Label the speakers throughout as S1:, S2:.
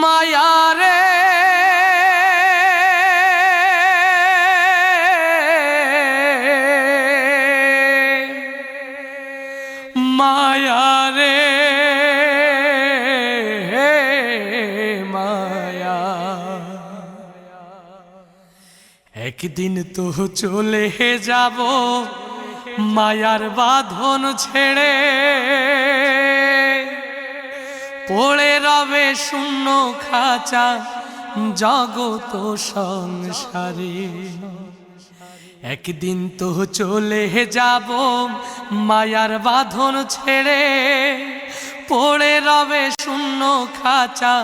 S1: মায়া রে মায়া রে মায়া একদিন তো চলে যাব মায়ার বাঁধন ছেড়ে পড়ে রবে শূন্য খাঁচা জগত সংসারে একদিন তো চলে যাব মায়ার বাঁধন ছেড়ে পড়ে রবে শূন্য খাঁচা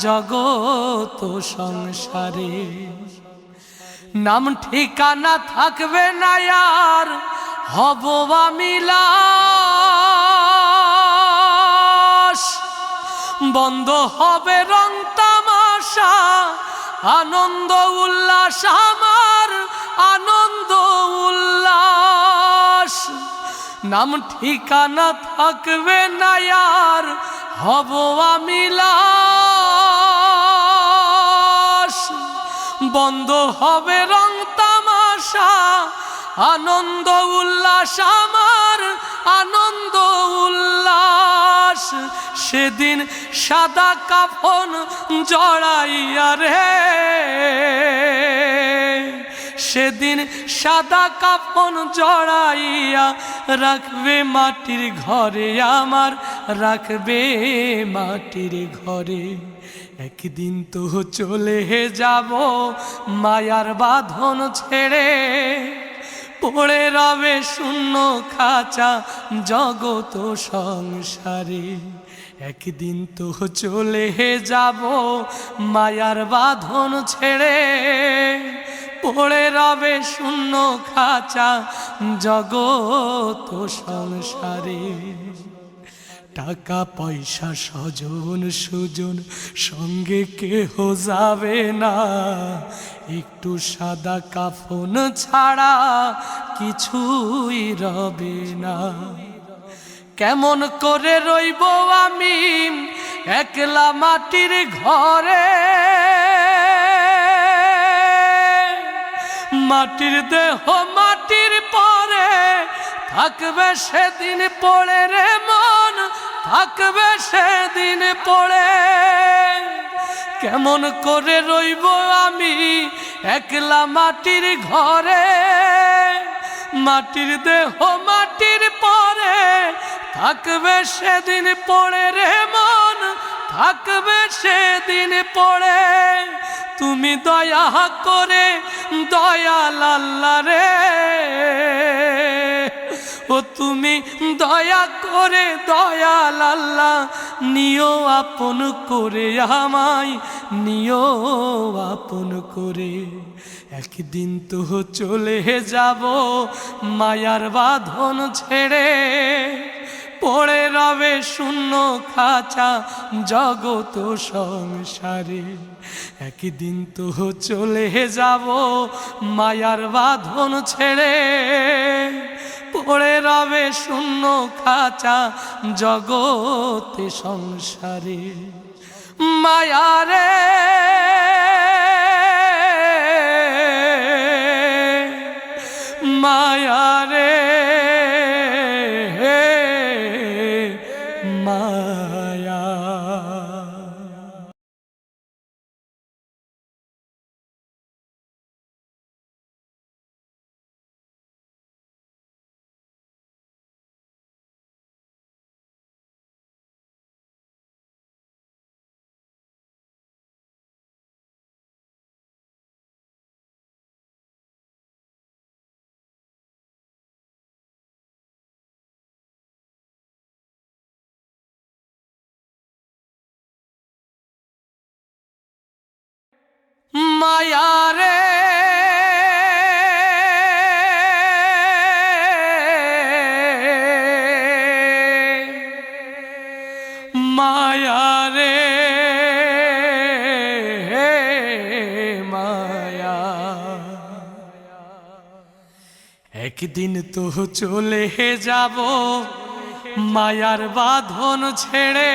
S1: জগত সংসারে নাম ঠিকানা থাকবে না আর হব আমি লাশ বন্ধ হবে রং তামাশা আনন্দ উল্লাস আমার আনন্দ উল্লাস নাম ঠিকানা থাকবে না আর হব আমি লাশ বন্ধ হবে রং তামাশা আনন্দ উল্লাস আমার আনন্দ উল্লাস সেদিন সাদা কাফন জড়াইয়া রে সেদিন সাদা কাফন জড়াইয়া রাখবে মাটির ঘরে আমার রাখবে মাটির ঘরে একদিন তো চলে যাব মায়ার বাঁধন ছেড়ে পড়ে রবে শূন্য খাঁচা জগত সংসারে একদিন তো চলে যাব মায়ার বাঁধন ছেড়ে পড়ে রবে শূন্য খাঁচা জগত সংসারে টাকা পয়সা স্বজন সুজন সঙ্গে কেহ যাবে না একটু সাদা কাফন ছাড়া কিছুই রবে না কেমন করে রইব আমি একলা মাটির ঘরে মাটির দেহ মাটির পরে থাকবে সেদিন পড়ে রে মন থাকবে সেদিন পড়ে কেমন করে রইব আমি একলা মাটির ঘরে মাটির দেহ মাটির পরে থাকবে সেদিন পড়ে রে মন থাকবে সেদিন পড়ে তুমি দয়া করে দয়াল আল্লাহ রে ও তুমি দয়া করে দয়াল আল্লাহ নিও আপন করে আমায় নিও আপন করে একদিন তো চলে যাব মায়ার বাঁধন ছেড়ে পড়ে রবে শূন্য খাঁচা জগত সংসারে একদিন তো চলে যাব মায়ার বাঁধন ছেড়ে পড়ে রবে শূন্য খাঁচা জগত সংসারে মায়া রে মায়া রে মায়া। মায়া রে মায়া রে মায়া একদিন তো চলে যাব মায়ার বাঁধন ছেড়ে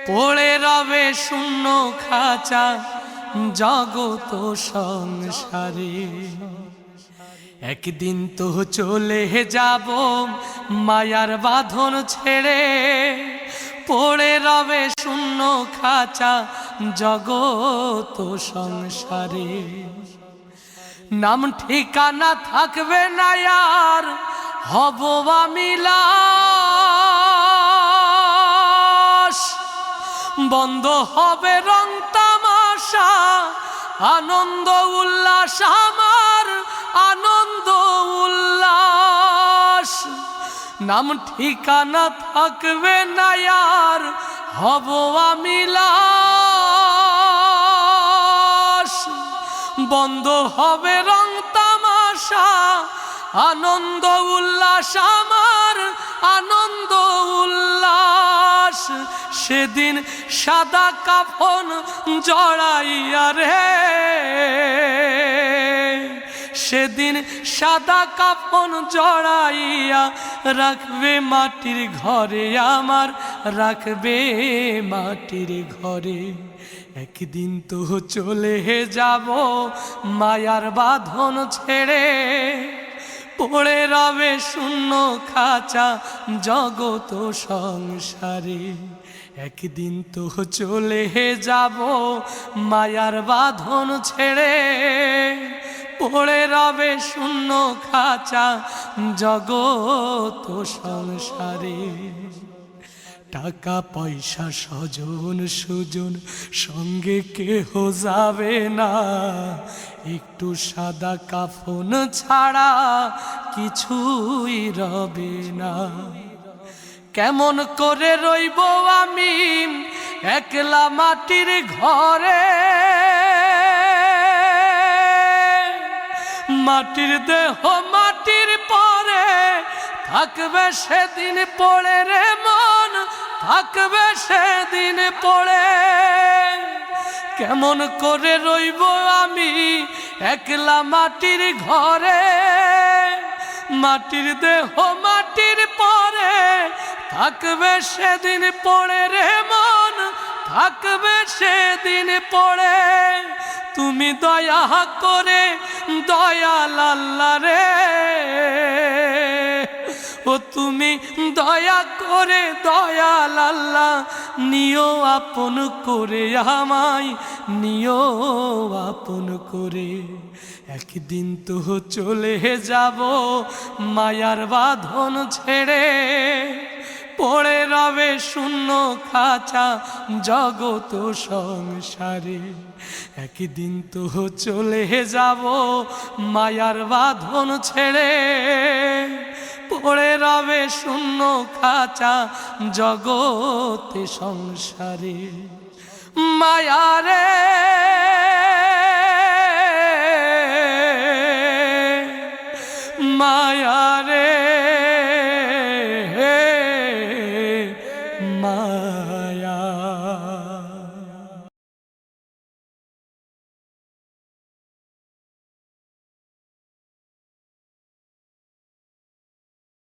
S1: পড়ে রবে শূন্য খাঁচা জগত সংসারে। একদিন তো চলে যাব মায়ার বাঁধন ছেড়ে, পড়ে রবে শূন্য খাঁচা জগত সংসারে। নাম ঠিকানা থাকবে না আর হব আমি লাশ, বন্ধ হবে রং তামাশা আনন্দ উল্লাস আমার আনন্দ উল্লাস। নাম ঠিকানা থাকবে না আর হব আমি লাশ, বন্ধ হবে রং তামাশা আনন্দ উল্লাস আমার আনন্দ উল্লাস। সেদিন সাদা কাফন জড়াইয়া রে, সেদিন সাদা কাফন জড়াইয়া রাখবে মাটির ঘরে আমার, রাখবে মাটির ঘরে। একদিন তো চলে যাব মায়ার বাঁধন ছেড়ে, পড়ে রবে শূন্য খাঁচা জগত সংসারে। একদিন তো চলে যাব মায়ার বাঁধন ছেড়ে, পড়ে রবে শূন্য খাঁচা জগত সংসারে। টাকা পয়সা স্বজন সুজন সঙ্গে কেহ যাবে না, একটু সাদা কাফন ছাড়া কিছুই রবে না। কেমন করে রইব আমি একলা মাটির ঘরে, মাটির দেহ মাটির পরে থাকবে সেদিন পড়ে রে মন, থাকবে সেদিন পড়ে। কেমন করে রইব আমি একলা মাটির ঘরে, মাটির দেহ মাটির পরে থাকবে সেদিন পড়ে রে মন, থাকবে সেদিন পড়ে। তুমি দয়া করে দয়াল আল্লাহ রে, ও তুমি দয়া করে দয়াল আল্লাহ নিও আপন করে আমায়, নিও আপন করে। একদিন তো চলে যাব মায়ার বাঁধন ছেড়ে, পড়ে রবে শূন্য খাঁচা জগত সংসারে। একদিন তো চলে যাব মায়ার বাঁধন ছেড়ে, পড়ে রবে শূন্য খাঁচা জগতে সংসারে। মায়া রে